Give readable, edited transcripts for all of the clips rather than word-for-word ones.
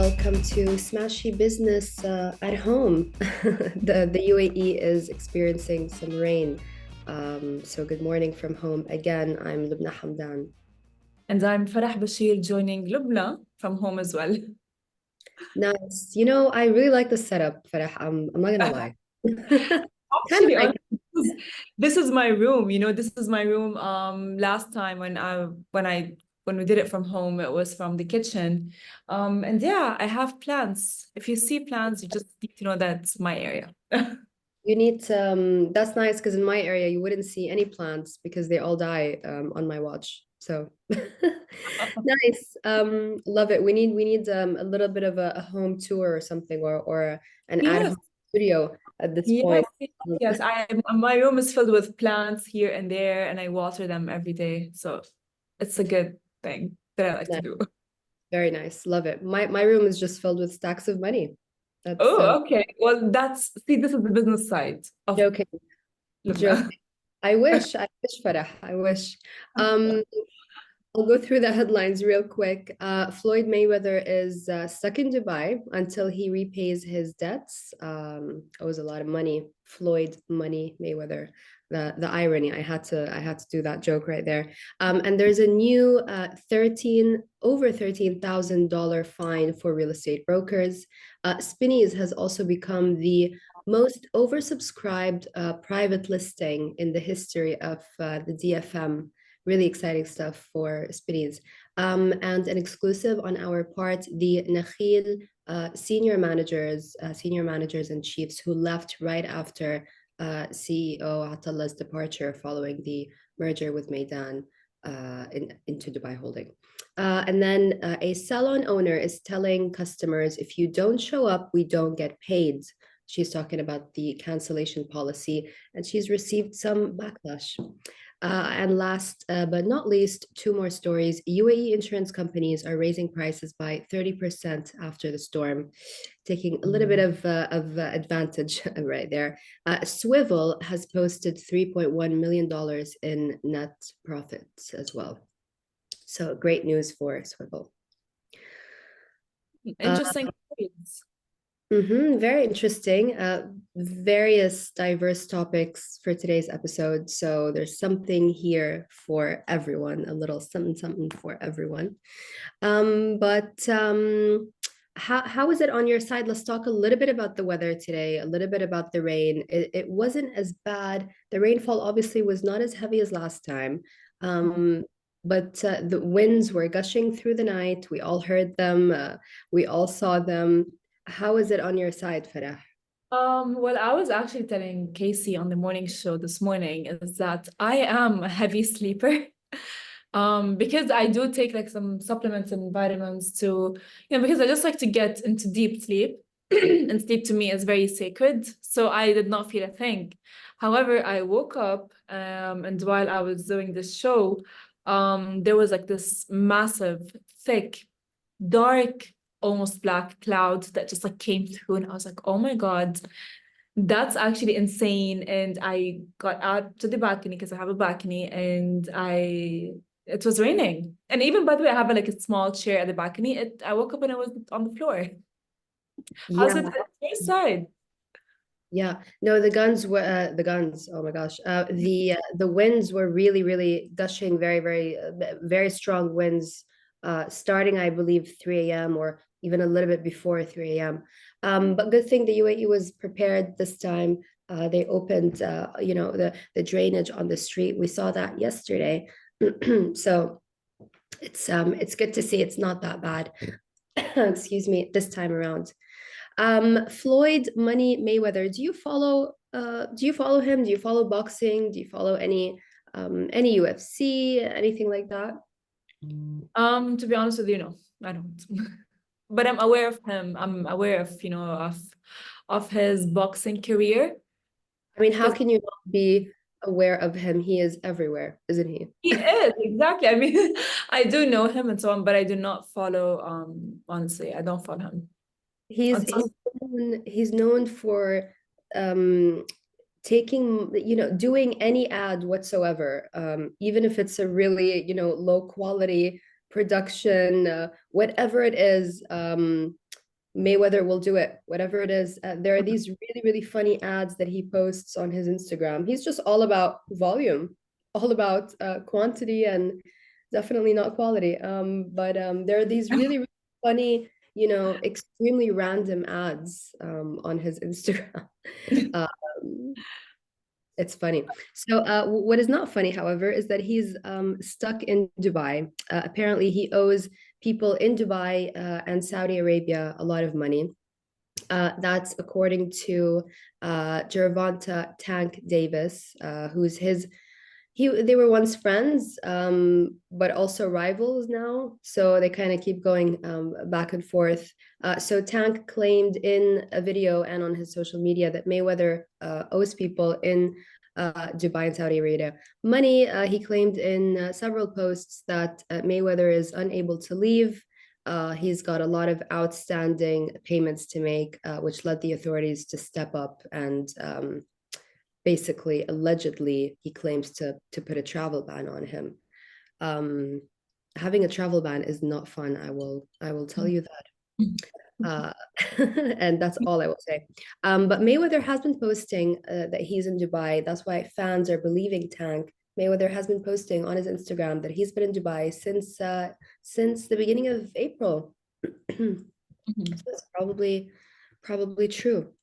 welcome to Smashy Business at home. The UAE is experiencing some rain. So good morning from home. Again, I'm Lubna Hamdan. And I'm Farah Bashir joining Lubna from home as well. Nice. You know, I really like the setup, Farah. I'm not gonna lie. Kind of Actually, like this is my room. This is my room. Last time when we did it from home, it was from the kitchen. And yeah, I have plants. If you see plants, you just need to know that's my area. you need that's nice because in my area you wouldn't see any plants because they all die on my watch. So nice. Love it. We need a little bit of a home tour or something or an Yes, ad-hoc studio at this yes, point. yes. My room is filled with plants here and there, and I water them every day. So it's a good thing that I like to Nice. do. Very nice. Love it. My room is just filled with stacks of money. That's Oh, okay. Well, this is the business side of joking. Lubna. Joking. I wish, Farah. I wish. Um, I'll go through the headlines real quick. Floyd Mayweather is stuck in Dubai until he repays his debts. Owes a lot of money. Floyd Money Mayweather. The irony. I had to do that joke right there. And there's a new 13,000 fine for real estate brokers. Spinneys has also become the most oversubscribed private listing in the history of the DFM. Really exciting stuff for Spinneys. And an exclusive on our part, the Nakheel senior managers and chiefs who left right after CEO Atallah's departure following the merger with Maidan into Dubai Holding. And then a salon owner is telling customers, if you don't show up, we don't get paid. She's talking about the cancellation policy, and she's received some backlash. And last but not least, two more stories. UAE insurance companies are raising prices by 30% after the storm, taking a little bit of advantage right there. SWVL has posted $3.1 million in net profits as well. So great news for SWVL. Interesting. Very interesting. Various diverse topics for today's episode. So there's something here for everyone, a little something, something for everyone. But how is it on your side? Let's talk a little bit about the weather today, a little bit about the rain. It wasn't as bad. The rainfall obviously was not as heavy as last time. But the winds were gushing through the night. We all heard them. We all saw them. How is it on your side, Farah? Well, I was actually telling Casey on the morning show this morning is that I am a heavy sleeper. Because I do take like some supplements and vitamins to, because I just like to get into deep sleep. And sleep to me is very sacred. So I did not feel a thing. However, I woke up and while I was doing this show, there was like this massive, thick, dark, almost black cloud that just like came through, and I was like, oh my God, that's actually insane. And I got out to the balcony because I have a balcony, and it was raining. And even, by the way, I have like a small chair at the balcony. I woke up and I was on the floor. Yeah, How's it on your side? yeah. No, the guns. Oh my gosh. The winds were really, really gushing, very, very, very strong winds, starting, I believe, 3 a.m. or even a little bit before 3 a.m. But good thing the UAE was prepared this time. They opened, the drainage on the street. We saw that yesterday. So it's good to see it's not that bad. Excuse me, this time around. Floyd Money Mayweather, do you follow him? Do you follow boxing? Do you follow any UFC, anything like that? To be honest with you, no, I don't. But I'm aware of him. I'm aware of, of his boxing career. I mean, how Because can you not be aware of him? He is everywhere, isn't he? he is, exactly. I mean, I do know him and so on, but I do not follow, honestly, I don't follow him. He's On he's he's known for um doing any ad whatsoever, even if it's a really, low quality production, whatever it is. Mayweather will do it, whatever it is. There are these really, really funny ads that he posts on his Instagram. He's just all about volume, all about quantity, and definitely not quality. But there are these really, really funny, extremely random ads on his Instagram. Um, it's funny. So, what is not funny, however, is that he's stuck in Dubai. Apparently, he owes people in Dubai and Saudi Arabia a lot of money. That's according to Gervonta Tank Davis, who's his they were once friends, but also rivals now. So they kind of keep going back and forth. So Tank claimed in a video and on his social media that Mayweather owes people in Dubai and Saudi Arabia money. He claimed in several posts that Mayweather is unable to leave. He's got a lot of outstanding payments to make, which led the authorities to step up and basically, allegedly, he claims to put a travel ban on him. Having a travel ban is not fun. I will tell you that. And that's all I will say. But Mayweather has been posting that he's in Dubai. That's why fans are believing Tank. Mayweather has been posting on his Instagram that he's been in Dubai since the beginning of April. So it's probably true.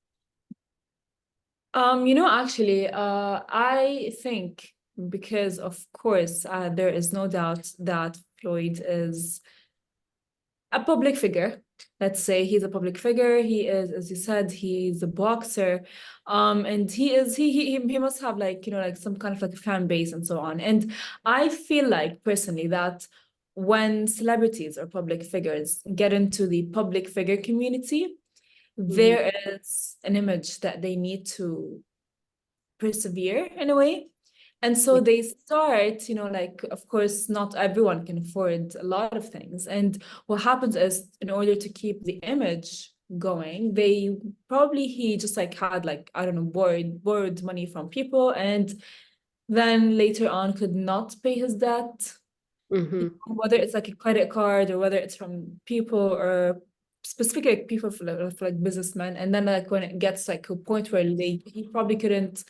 Actually, I think because of course, there is no doubt that Floyd is a public figure. Let's say he's a public figure. He is, as you said, he's a boxer, and he must have like like some kind of like a fan base and so on. And I feel like personally that when celebrities or public figures get into the public figure community, there is an image that they need to persevere in a way. And so they start, like, of course, not everyone can afford a lot of things. And what happens is, in order to keep the image going, he just like had like, I don't know, borrowed money from people, and then later on could not pay his debt. Whether it's like a credit card or whether it's from people or specific people for like businessmen. And then like when it gets like a point where he probably couldn't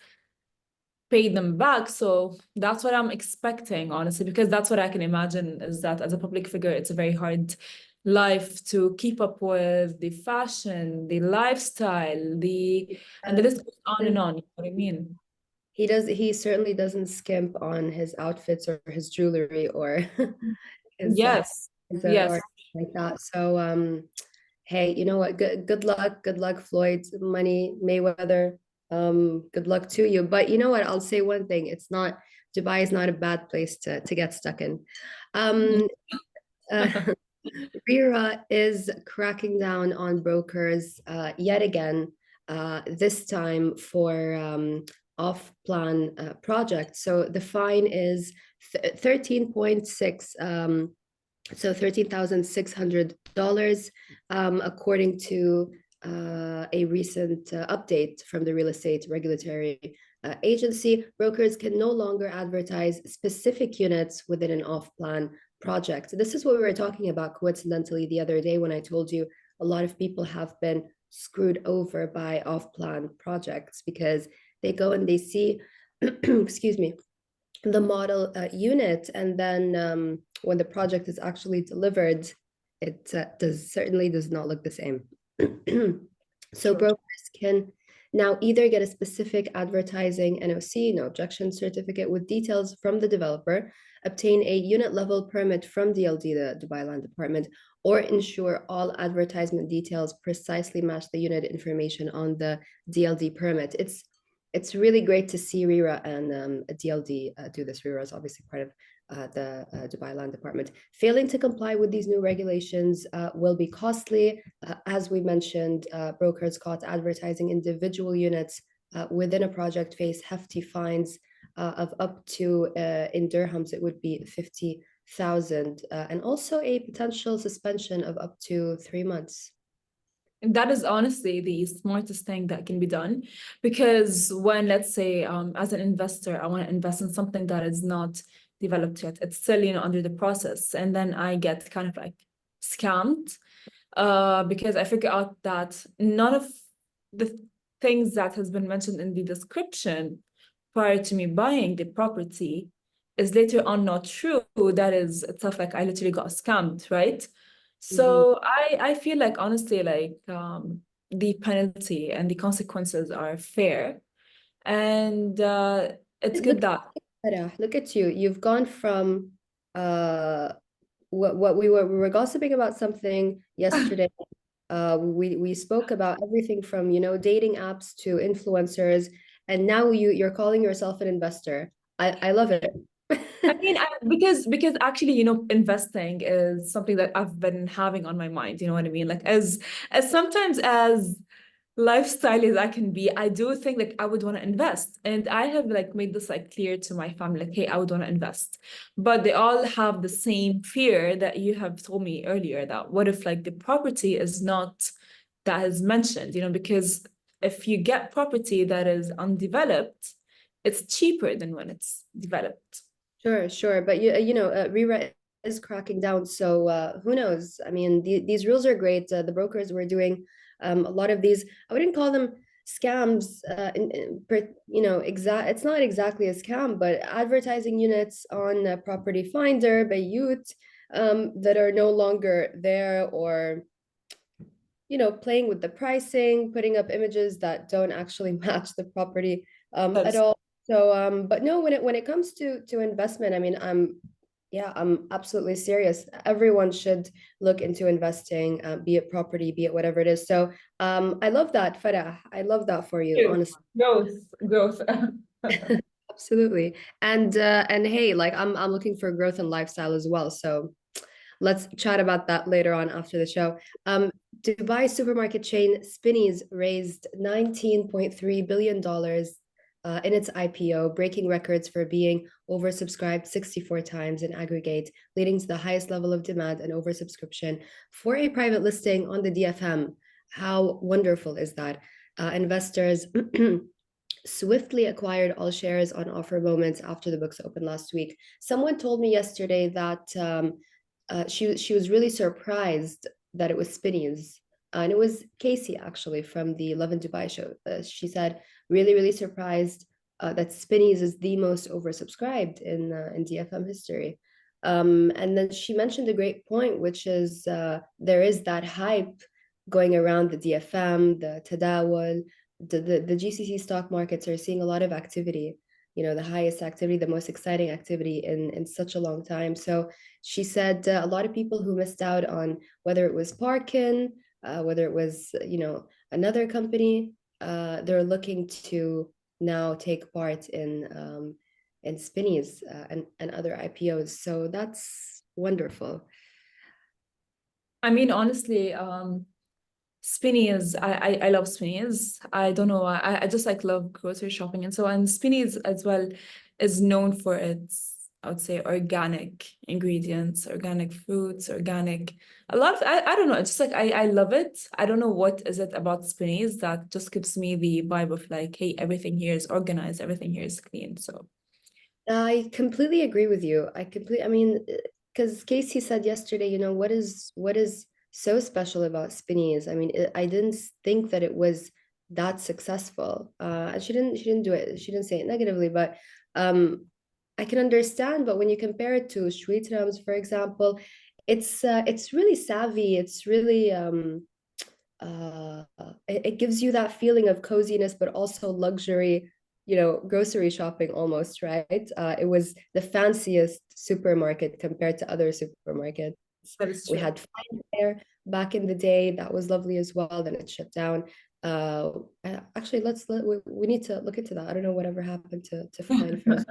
pay them back. So that's what I'm expecting, honestly, because that's what I can imagine is that as a public figure, it's a very hard life to keep up with the fashion, the lifestyle, and the list goes on and on. You know what I mean? He certainly doesn't skimp on his outfits or his jewelry or his Yes. his Yes. art like that. So hey, you know what? Good luck, Floyd, money, Mayweather. Good luck to you. But you know what? I'll say one thing. Dubai is not a bad place to get stuck in. Uh, Rira is cracking down on brokers yet again, this time for off-plan projects. So the fine is 13.6, so $13,600, according to a recent update from the real estate regulatory agency. Brokers can no longer advertise specific units within an off-plan project. This is what we were talking about coincidentally the other day when I told you a lot of people have been screwed over by off-plan projects because they go and they see, excuse me, the model unit, and then when the project is actually delivered, it certainly does not look the same. So brokers can now either get a specific advertising NOC, no objection certificate with details from the developer, obtain a unit level permit from DLD, the Dubai Land Department, or ensure all advertisement details precisely match the unit information on the DLD permit. It's really great to see Rira and DLD do this. Rira is obviously part of the Dubai Land Department. Failing to comply with these new regulations will be costly. As we mentioned, brokers caught advertising individual units within a project face hefty fines of up to, in dirhams, it would be 50,000, and also a potential suspension of up to 3 months. And that is honestly the smartest thing that can be done, because when, let's say, as an investor, I want to invest in something that is not developed yet, it's still, under the process, and then I get kind of like scammed. because I figured out that none of the things that has been mentioned in the description prior to me buying the property is later on not true. That is itself like I literally got scammed, right? Mhm. So I feel like honestly like the penalty and the consequences are fair, and it's Look good that look at you. You've gone from uh what we were gossiping about something yesterday. We spoke about everything from, dating apps to influencers, and now you're calling yourself an investor. I love it. I mean, because actually, investing is something that I've been having on my mind. You know what I mean? Like as sometimes as lifestyle as I can be, I do think like I would want to invest, and I have like made this like clear to my family, like, hey, I would want to invest, but they all have the same fear that you have told me earlier. That what if like the property is not that is mentioned? Because if you get property that is undeveloped, it's cheaper than when it's developed. Sure, sure. But Rira is cracking down, so who knows? I mean, these rules are great. The brokers were doing a lot of these. I wouldn't call them scams. It's not exactly a scam, but advertising units on Property Finder, Bayut, that are no longer there, or playing with the pricing, putting up images that don't actually match the property at That's all. So, but no, when it comes to investment, I mean, I'm absolutely serious. Everyone should look into investing, be it property, be it whatever it is. So, I love that, Farah. I love that for you, true. honestly. Growth. Absolutely. And hey, like I'm looking for growth and lifestyle as well. So let's chat about that later on after the show. Dubai supermarket chain Spinneys raised $19.3 billion in its IPO, breaking records for being oversubscribed 64 times in aggregate, leading to the highest level of demand and oversubscription for a private listing on the DFM. How wonderful is that? Investors swiftly acquired all shares on offer moments after the books opened last week. Someone told me yesterday that she was really surprised that it was Spinneys. And it was Casey actually from the Love in Dubai show. She said, really, really surprised that Spinneys is the most oversubscribed in DFM history. And then she mentioned a great point, which is there is that hype going around the DFM, the Tadawul, the GCC stock markets are seeing a lot of activity, the highest activity, the most exciting activity in such a long time. So she said a lot of people who missed out on whether it was Parkin, whether it was, another company, they're looking to now take part in Spinneys and other IPOs. So that's wonderful. I mean, honestly, Spinneys, I love Spinneys. I don't know why. I just like love grocery shopping and so on. Spinneys as well is known for its, I would say, organic ingredients, organic fruits, organic. A lot of I don't know. It's just like I love it. I don't know what is it about Spinneys that just gives me the vibe of like, hey, everything here is organized, everything here is clean. So I completely agree with you. I mean, because Casey said yesterday, what is so special about Spinneys? I mean, I didn't think that it was that successful. And she didn't do it. She didn't say it negatively, but um, I can understand. But when you compare it to Schweetrams, for example, it's really savvy. It's really uh, it gives you that feeling of coziness, but also luxury, grocery shopping almost, right? It was the fanciest supermarket compared to other supermarkets. that is We true. had Fine there back in the day. That was lovely as well. Then it shut down. Actually, we need to look into that. I don't know whatever happened to Fine Fair.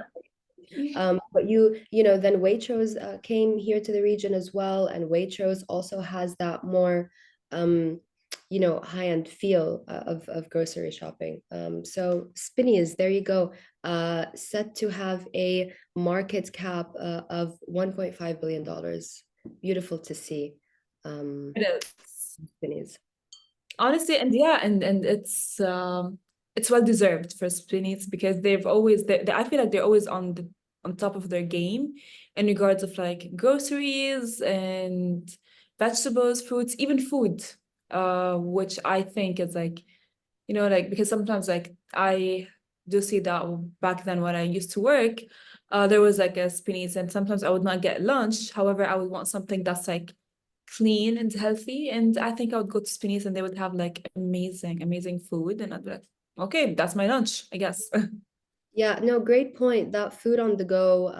But then Waitrose came here to the region as well, and Waitrose also has that more, high-end feel of grocery shopping. So Spinneys, there you go, set to have a market cap of $1.5 billion. Beautiful to see. Um, It is. Spinneys. Honestly, and yeah, and it's well deserved for Spinneys because they've always I feel like they're always on top of their game in regards of like groceries and vegetables, fruits, even food, which I think is like, like because sometimes like I do see that back then when I used to work, there was like a Spinneys and sometimes I would not get lunch. However, I would want something that's like clean and healthy. And I think I would go to Spinneys and they would have like amazing, amazing food. And I'd be like, okay, that's my lunch, I guess. Yeah, no, great point. That food on the go,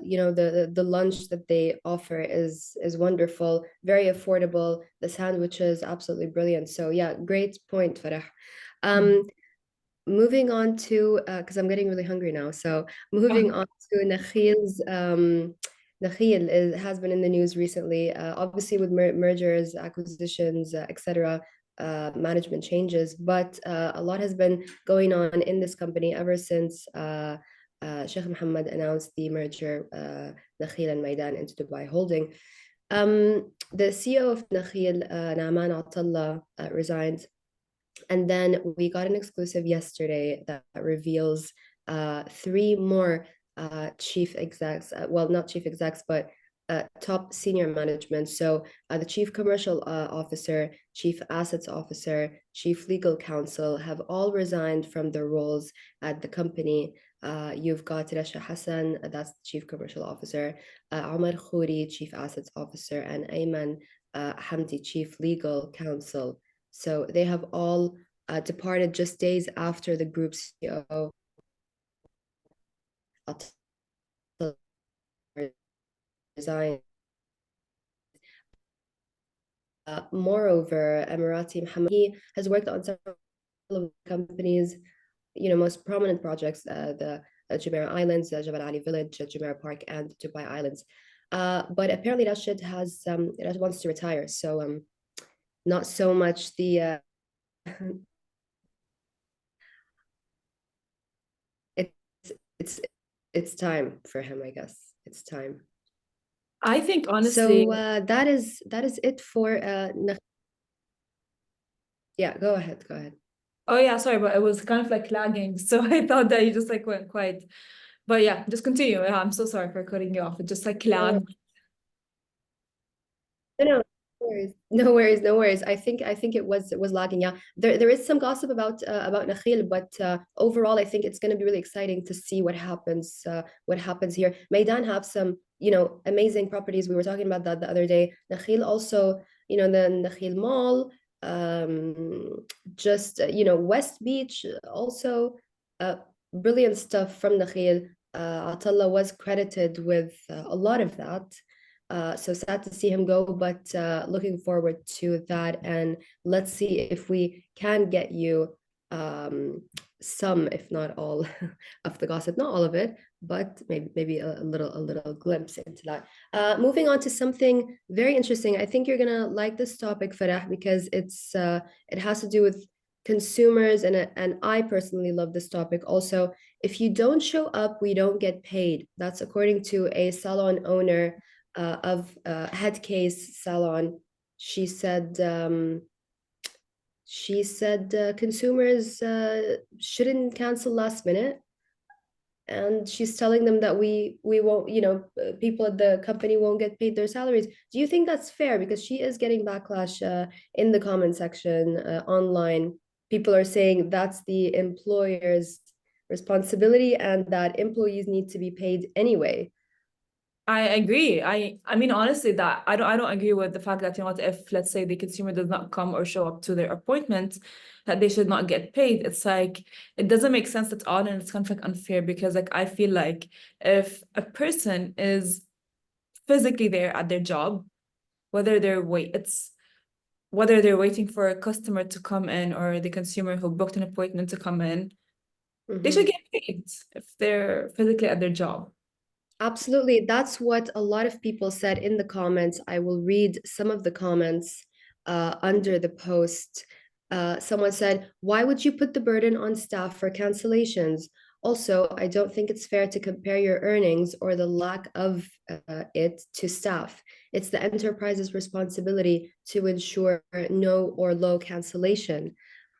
the lunch that they offer is wonderful, very affordable. The sandwiches, absolutely brilliant. So yeah, great point, Farah. Um, moving on to because I'm getting really hungry now. So moving on to Nakheel's Nakheel has been in the news recently, obviously with mergers, acquisitions, etc., management changes, but a lot has been going on in this company ever since Sheikh Mohammed announced the merger, Nakheel and Maidan into Dubai Holding. The CEO of Nakheel, Naaman Atallah, resigned, and then we got an exclusive yesterday that reveals three more chief execs, well, not chief execs, but top senior management. So the chief commercial officer, chief assets officer, chief legal counsel have all resigned from their roles at the company. You've got Rasha Hassan, that's the chief commercial officer, Omar Khouri, chief assets officer, and Ayman Hamdi, chief legal counsel. So they have all departed just days after the group's CEO resigned. Moreover, Emirati Mohammed, he has worked on several of the companies, most prominent projects, the Jumeirah Islands, Jabal Ali Village, Jumeirah Park, and Dubai Islands. But apparently Rashid Rashid wants to retire, so not so much the it's it's it's time for him, I guess. It's time. I think honestly, So that is it for yeah, go ahead, go ahead. oh yeah, sorry, but it was kind of like lagging. So I thought that you just like went quiet. But yeah, just continue. Yeah, I'm so sorry for cutting you off. It just like No, lagged. no, no worries. No worries, no worries. I think it was lagging. Yeah, there is some gossip about Nakhil, but overall, I think it's going to be really exciting to see what happens here. Maidan have some amazing properties. We were talking about that the other day. Nakhil also, the Nakhil Mall, just West Beach also, uh, brilliant stuff from Nakhil. Atallah was credited with a lot of that. So sad to see him go, but looking forward to that. And let's see if we can get you some, if not all, of the gossip. Not all of it, but maybe a little glimpse into that. Moving on to something very interesting. I think you're gonna like this topic, Farah, because it has to do with consumers, and I personally love this topic. Also, if you don't show up, we don't get paid. That's according to a salon owner of Headcase Salon. She said consumers shouldn't cancel last minute, and she's telling them that we won't, people at the company won't get paid their salaries. Do you think that's fair? Because she is getting backlash in the comment section online. People are saying that's the employer's responsibility and that employees need to be paid anyway. I agree. I mean honestly that I don't agree with the fact that what if let's say the consumer does not come or show up to their appointment that they should not get paid. It's like it doesn't make sense at all and it's kind of like unfair because like I feel like if a person is physically there at their job, whether whether they're waiting for a customer to come in or the consumer who booked an appointment to come in, they should Mhm. get paid if they're physically at their job. Absolutely. That's what a lot of people said in the comments. I will read some of the comments under the post. Someone said, "Why would you put the burden on staff for cancellations? Also, I don't think it's fair to compare your earnings or the lack of it to staff. It's the enterprise's responsibility to ensure no or low cancellation."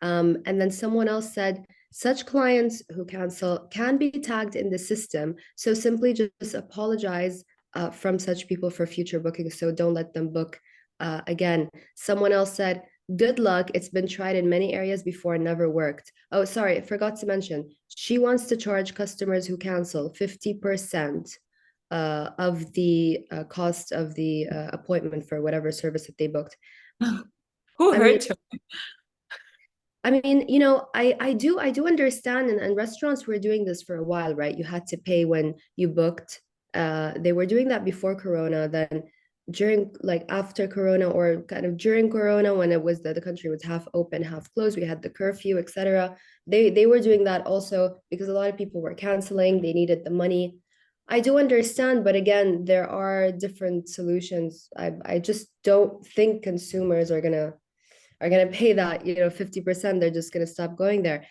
And then someone else said, such clients who cancel can be tagged in the system. So simply just apologize from such people for future bookings. So don't let them book Again, someone else said, good luck. It's been tried in many areas before and never worked. Oh, sorry, I forgot to mention. She wants to charge customers who cancel 50% of the cost of the appointment for whatever service that they booked. Who I mean, hurt you? I do understand, and restaurants were doing this for a while, right? You had to pay when you booked. They were doing that before Corona, then during, like, after Corona, or kind of during Corona, when it was the country was half open, half closed, we had the curfew, etc. They were doing that also because a lot of people were canceling, they needed the money. I do understand, but again, there are different solutions. I just don't think consumers are gonna pay that, 50%. They're just gonna stop going there.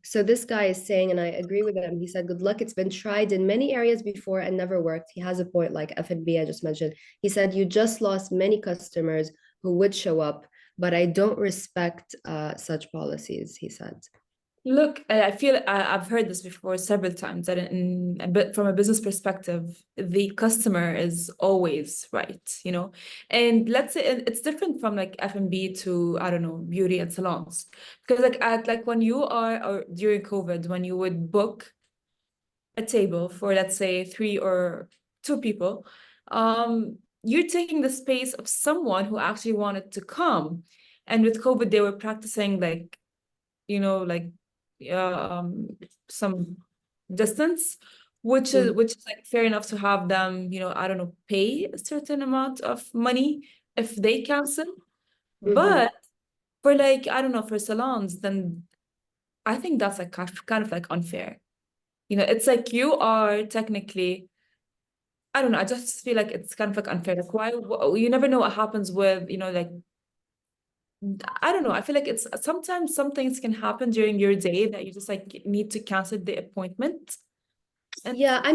So this guy is saying, and I agree with him, he said, good luck, it's been tried in many areas before and never worked. He has a point, like F&B I just mentioned. He said, you just lost many customers who would show up, but I don't respect such policies, he said. Look, I feel I've heard this before several times that but from a business perspective, the customer is always right, you know. And let's say it's different from like F&B to, I don't know, beauty and salons. Because like when you are, or during COVID, when you would book a table for, let's say, three or two people, you're taking the space of someone who actually wanted to come. And with COVID, they were practicing like, like some distance, Mm, which is like fair enough to have them, I don't know, pay a certain amount of money if they cancel. mhm. But for like, I don't know, for salons, then I think that's like kind of like unfair. It's like you are technically, I don't know, I just feel like it's kind of like unfair. Like why you never know what happens with, like I don't know. I feel like it's sometimes some things can happen during your day that you just like need to cancel the appointment. And Yeah,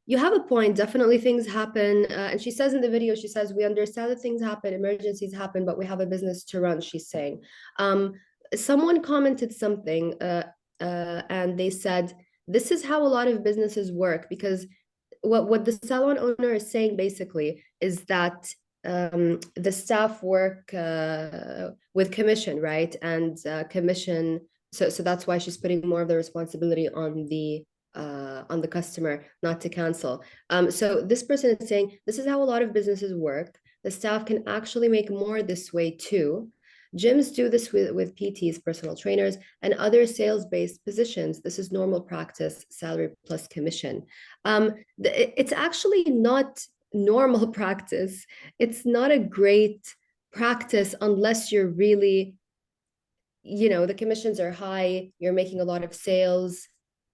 you have a point. Definitely things happen. And she says in the video, she says, we understand that things happen, emergencies happen, but we have a business to run, she's saying. Um, Someone commented something, and they said, this is how a lot of businesses work, because what the salon owner is saying basically is that the staff work with commission, right? And commission, so that's why she's putting more of the responsibility on the customer not to cancel. So this person is saying this is how a lot of businesses work. The staff can actually make more this way too. Gyms do this with PTs, personal trainers, and other sales-based positions. This is normal practice, salary plus commission. It's actually not normal practice. It's not a great practice unless you're really, the commissions are high, you're making a lot of sales.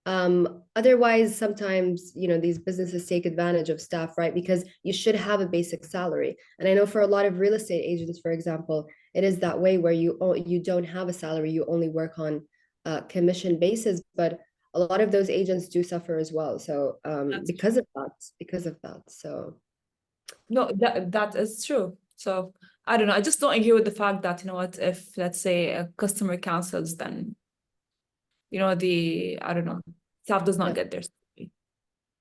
Otherwise, sometimes, these businesses take advantage of staff, right? Because you should have a basic salary. And I know for a lot of real estate agents, for example, it is that way where you don't have a salary, you only work on commission basis, but a lot of those agents do suffer as well. So that's because of that. So no, that is true. So I don't know. I just don't agree with the fact that, what, if let's say a customer cancels, then the I don't know, staff does not yeah. get their salary.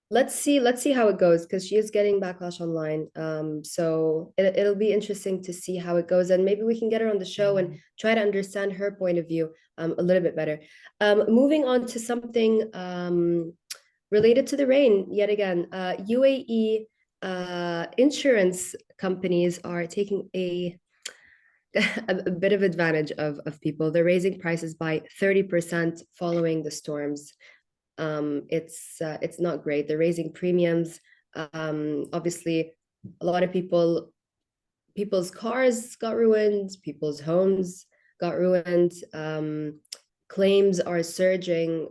Let's see how it goes, because she is getting backlash online. So it'll be interesting to see how it goes, and maybe we can get her on the show and try to understand her point of view a little bit better. Moving on to something related to the rain yet again. UAE insurance companies are taking a bit of advantage of people. They're raising prices by 30% following the storms. It's not great. They're raising premiums. Obviously, a lot of people's cars got ruined, people's homes got ruined. Claims are surging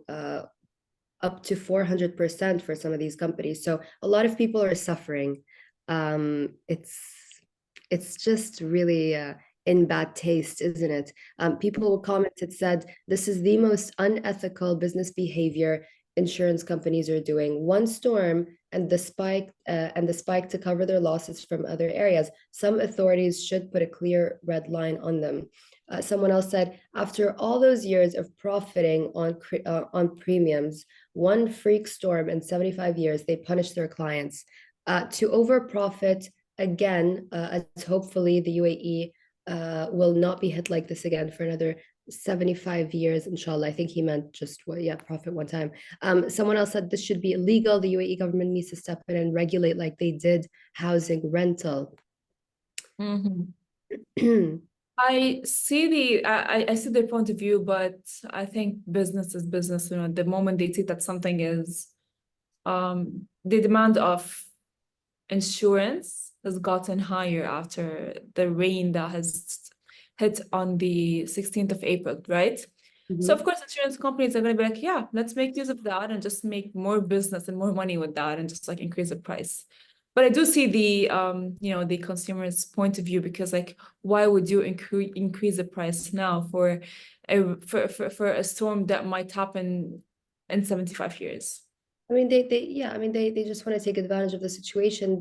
up to 400% for some of these companies. So a lot of people are suffering. It's just really in bad taste, isn't it? People commented, said this is the most unethical business behavior insurance companies are doing. One storm and the spike to cover their losses from other areas. Some authorities should put a clear red line on them. Someone else said, after all those years of profiting on premiums, one freak storm in 75 years, they punished their clients. To over profit again, as hopefully the UAE will not be hit like this again for another 75 years, inshallah. I think he meant just what, yeah, profit one time. Someone else said this should be illegal. The UAE government needs to step in and regulate like they did housing rental. Mhm. I see I see their point of view, but I think business is business. You know, the moment they see that something is the demand of insurance has gotten higher after the rain that has hit on the 16th of April, right? So of Mhm. course insurance companies are going to be like, yeah, let's make use of that and just make more business and more money with that and just like increase the price. But I do see the you know, the consumer's point of view, because like why would you increase the price now for for a storm that might happen in 75 years? I mean, yeah, I mean, they just want to take advantage of the situation.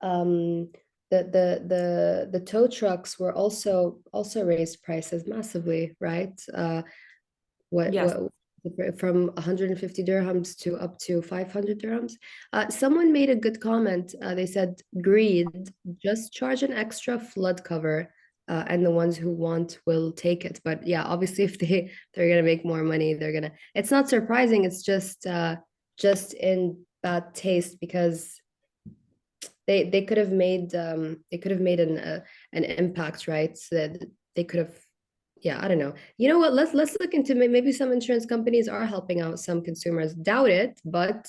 Um, the tow trucks were also raised prices massively, right? Yes. What from 150 dirhams to up to 500 dirhams. Someone made a good comment. They said, greed, just charge an extra flood cover, and the ones who want will take it. But yeah, obviously, if they're gonna make more money, they're gonna. It's not surprising. It's just in bad taste because they could have made an impact, right? So that they could have, yeah, I don't know. You know what? Let's look into maybe some insurance companies are helping out some consumers. Doubt it, but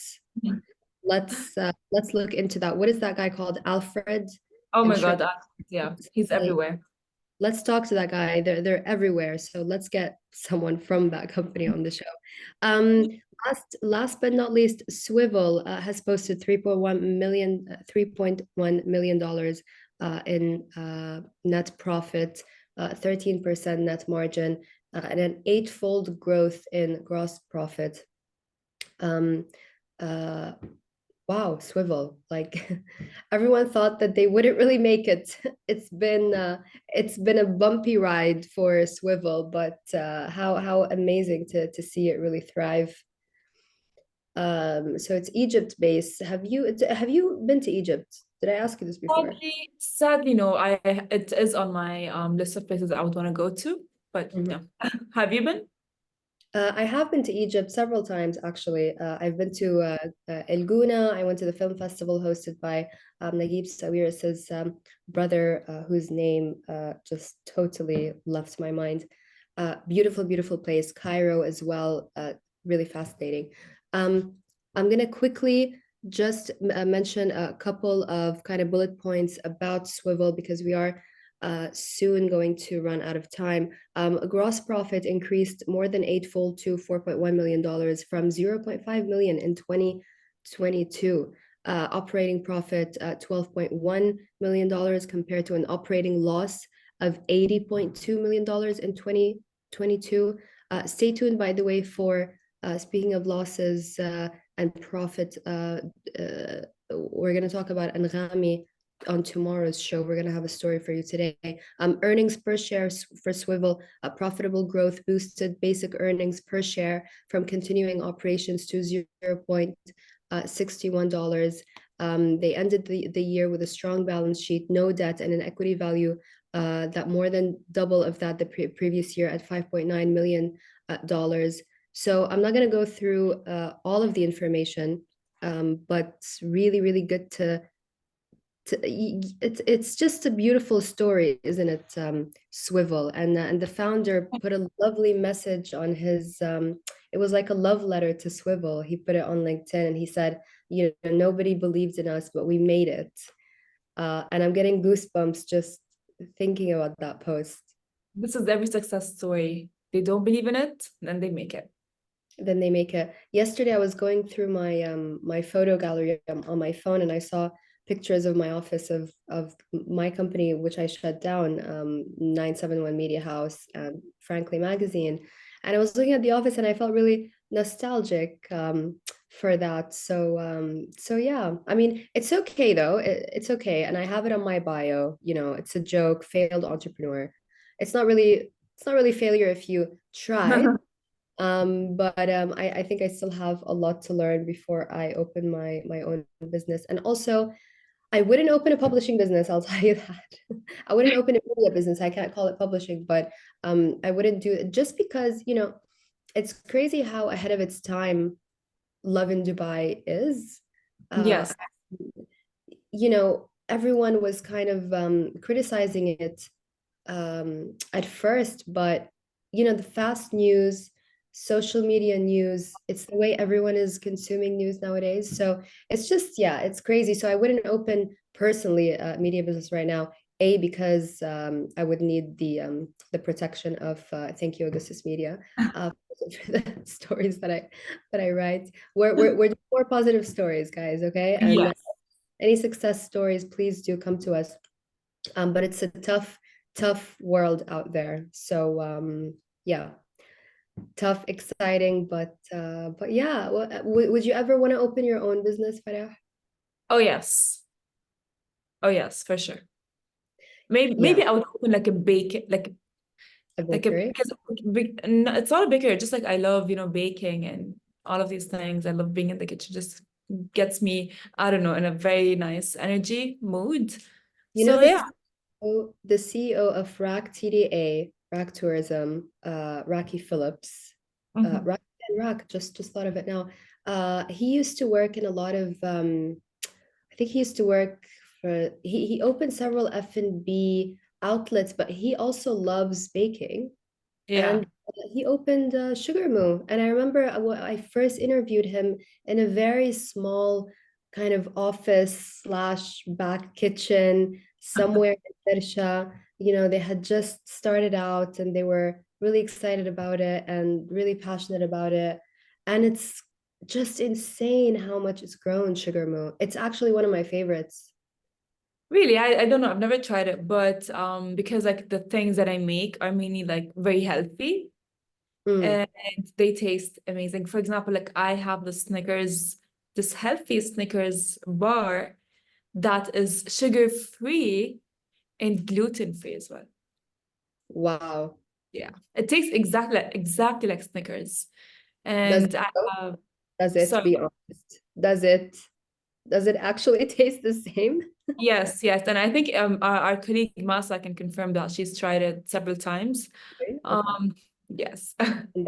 let's look into that. What is that guy called? Alfred Oh my Insurance. God, yeah, he's everywhere. Let's talk to that guy. They're everywhere. So let's get someone from that company on the show. Um, last but not least, Swivel has posted 3.1 million dollars in net profit, 13% net margin, and an eightfold growth in gross profit. Um, uh, wow, Swivel. Like everyone thought that they wouldn't really make it. It's been a bumpy ride for Swivel, but how amazing to see it really thrive. So it's Egypt based. Have you been to Egypt? Did I ask you this before? Sadly, no. It is on my list of places I would want to go to, but Mhm. yeah. Have you been? I have been to Egypt several times, actually. I've been to El Guna. I went to the film festival hosted by Naguib Sawiris' brother, whose name just totally left my mind. Beautiful, beautiful place. Cairo as well, really fascinating. Um, I'm going to quickly just mention a couple of kind of bullet points about Swivel because we are soon going to run out of time. Gross profit increased more than eightfold to $4.1 million from 0.5 million in 2022. Operating profit $12.1 million compared to an operating loss of $80.2 million in 2022. Stay tuned, by the way, for speaking of losses and profit. We're going to talk about Anghami on tomorrow's show. We're going to have a story for you today. Earnings per share for Swivel, profitable growth boosted basic earnings per share from continuing operations to $0.61. They ended the year with a strong balance sheet, no debt, and an equity value that more than double of that the previous year at $5.9 million. So I'm not going to go through all of the information, but really, really good it's just a beautiful story, isn't it? Swivel and the founder put a lovely message on his. It was like a love letter to Swivel. He put it on LinkedIn and he said, you know, nobody believed in us, but we made it. And I'm getting goosebumps just thinking about that post. This is every success story. They don't believe in it, then they make it. Then they make it. Yesterday I was going through my photo gallery on my phone and I saw pictures of my office of my company, which I shut down, 971 Media House and Frankly Magazine. And I was looking at the office and I felt really nostalgic for that. So yeah, I mean, it's okay though. It's okay. And I have it on my bio, you know, it's a joke, failed entrepreneur. It's not really failure if you try, but I think I still have a lot to learn before I open my own business. And also, I wouldn't open a publishing business, I'll tell you that. I wouldn't open a media business. I can't call it publishing, but I wouldn't do it just because, it's crazy how ahead of its time Love in Dubai is. Uh, Yes. everyone was kind of criticizing it at first, but the fast news, social media news, it's the way everyone is consuming news nowadays. So it's just, yeah, it's crazy. So I wouldn't open personally a media business right now. A, because I would need the protection of thank you, Augustus Media, for the stories that I write. We're doing more positive stories, guys. Okay, and Yes. any success stories, please do come to us. But it's a tough world out there. So yeah, tough, exciting, but yeah. Would you ever want to open your own business, Farah? Oh yes. Oh yes, for sure. Maybe Yeah, I would open like a bake a like a bakery. because no, it's not a baker. Just like I love, baking and all of these things. I love being in the kitchen. Just gets me, I don't know, in a very nice energy mood. You know So yeah, the CEO of RAC TDA, RAC Tourism, Rocky Phillips, mhm. Rocky and RAC. Just thought of it now. He used to work in a lot of I think he used to work for he opened several F&B outlets, but he also loves baking. Yeah. And he opened Sugar Moo. And I remember I first interviewed him in a very small kind of office slash back kitchen somewhere in Bersha. They had just started out and they were really excited about it and really passionate about it. And it's just insane how much it's grown, Sugar Moo. It's actually one of my favorites. Really, I don't know. I've never tried it, but because like the things that I make are mainly like very healthy Mm, and they taste amazing. For example, like I have this healthy Snickers bar that is sugar free and gluten free as well. wow. Yeah, it tastes exactly like Snickers. Does And it I though? have Does it, so be honest? Does it actually taste the same? yes, yes, and I think our colleague Masa can confirm that she's tried it several times. Okay. Yes. In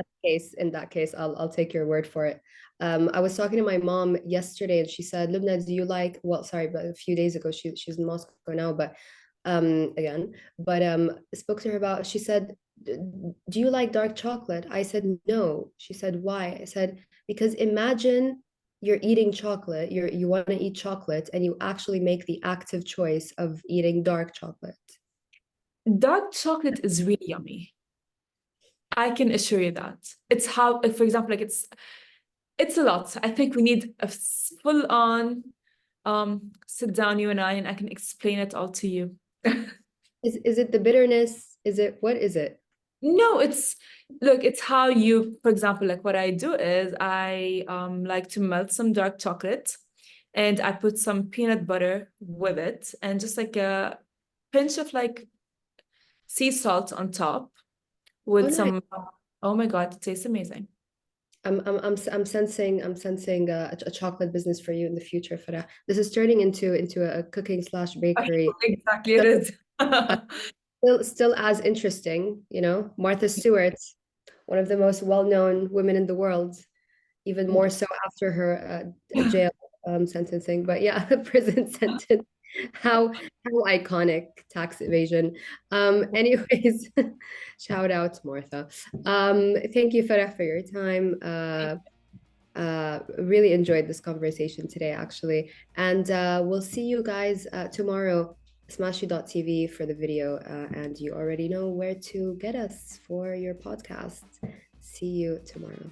that case, I'll take your word for it. I was talking to my mom yesterday, and she said, "Lubna, do you like?" Well, sorry, but a few days ago, she's in Moscow now, but again, but spoke to her about. She said, "Do you like dark chocolate?" I said, "No." She said, "Why?" I said, "Because imagine you're eating chocolate, you want to eat chocolate, and you actually make the active choice of eating dark chocolate." Dark chocolate is really yummy. I can assure you that. It's how, like, for example, like it's a lot. I think we need a full on sit down, you and I can explain it all to you. Is it the bitterness? Is it what is it? No, it's how you, for example, like what I do is I like to melt some dark chocolate and I put some peanut butter with it and just like a pinch of like sea salt on top Oh, with nice. some, oh my God, it tastes amazing. I'm sensing a chocolate business for you in the future, Farah. This is turning into a cooking slash bakery. Exactly, it is. Still as interesting, Martha Stewart, one of the most well-known women in the world, even more so after her jail sentencing. But yeah, prison sentence. How iconic tax evasion. Anyways, shout out to Martha. Thank you, Farah, for your time. Really enjoyed this conversation today, actually. And we'll see you guys tomorrow, smashy.tv for the video. And you already know where to get us for your podcast. See you tomorrow.